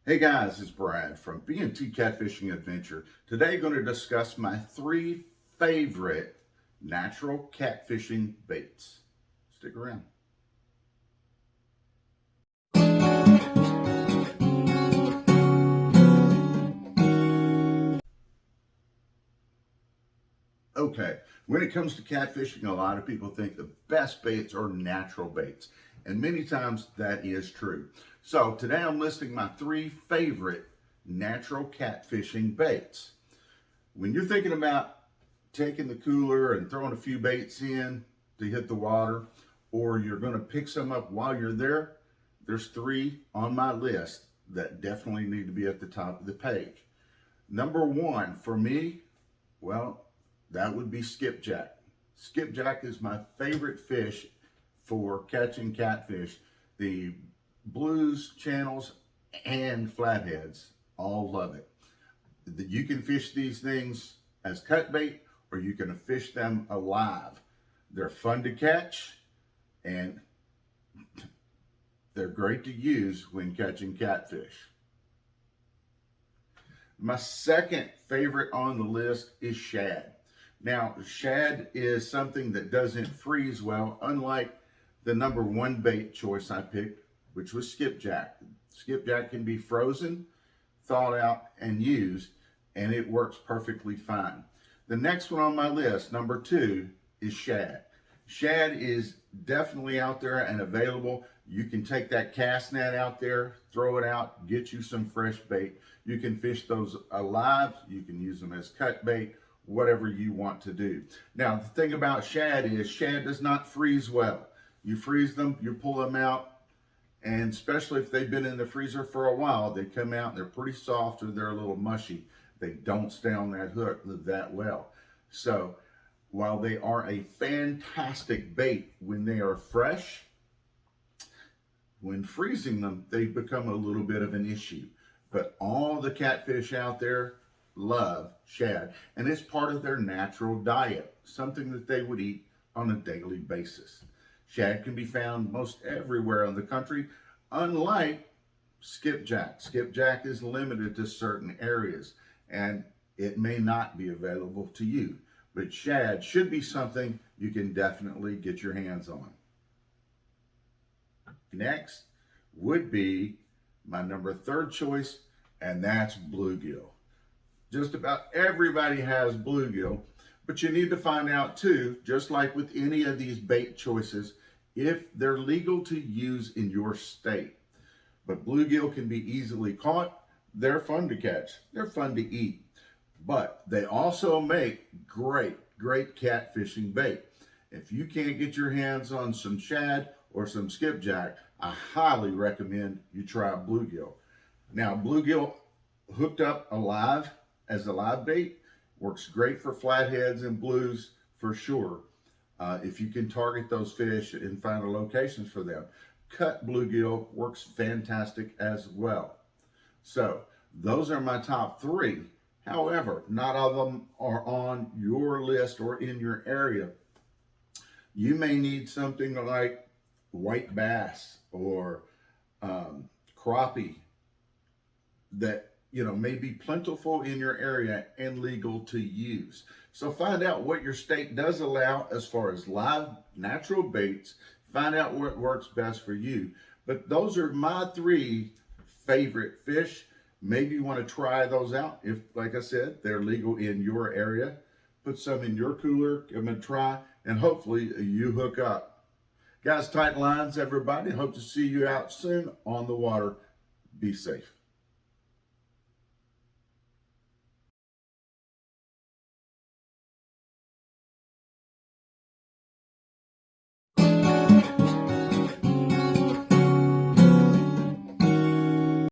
Hey guys, it's Brad from B&T Catfishing Adventure. Today going to discuss my 3 favorite natural catfishing baits. Stick around. Okay, when it comes to catfishing, a lot of people think the best baits are natural baits, and many times that is true. So today I'm listing my 3 favorite natural catfishing baits. When you're thinking about taking the cooler and throwing a few baits in to hit the water, or you're going to pick some up while you're there, there's 3 on my list that definitely need to be at the top of the page. Number 1 for me, well, that would be skipjack. Skipjack is my favorite fish for catching catfish. The blues, channels, and flatheads all love it. You can fish these things as cut bait, or you can fish them alive. They're fun to catch, and they're great to use when catching catfish. My second favorite on the list is shad. Now, shad is something that doesn't freeze well, unlike the number 1 bait choice I picked, which was skipjack. Skipjack can be frozen, thawed out, and used, and it works perfectly fine. The next one on my list, number 2, is shad. Shad is definitely out there and available. You can take that cast net out there, throw it out, get you some fresh bait. You can fish those alive. You can use them as cut bait, whatever you want to do. Now, the thing about shad is shad does not freeze well. You freeze them, you pull them out, and especially if they've been in the freezer for a while, they come out and they're pretty soft or they're a little mushy. They don't stay on that hook that well. So while they are a fantastic bait when they are fresh, when freezing them, they become a little bit of an issue. But all the catfish out there love shad, and it's part of their natural diet, something that they would eat on a daily basis. Shad can be found most everywhere in the country, unlike skipjack. Skipjack is limited to certain areas, and it may not be available to you. But shad should be something you can definitely get your hands on. Next would be my number 3rd choice, and that's bluegill. Just about everybody has bluegill, but you need to find out too, just like with any of these bait choices, if they're legal to use in your state. But bluegill can be easily caught. They're fun to catch. They're fun to eat. But they also make great catfishing bait. If you can't get your hands on some shad or some skipjack, I highly recommend you try bluegill. Now, bluegill hooked up alive as a live bait works great for flatheads and blues for sure. If you can target those fish and find a location for them. Cut bluegill works fantastic as well. So those are my top 3. However, not all of them are on your list or in your area. You may need something like white bass or crappie that may be plentiful in your area and legal to use. So find out what your state does allow as far as live natural baits. Find out what works best for you. But those are my 3 favorite fish. Maybe you want to try those out. If, like I said, they're legal in your area. Put some in your cooler, give them a try, and hopefully you hook up. Guys, tight lines, everybody. Hope to see you out soon on the water. Be safe.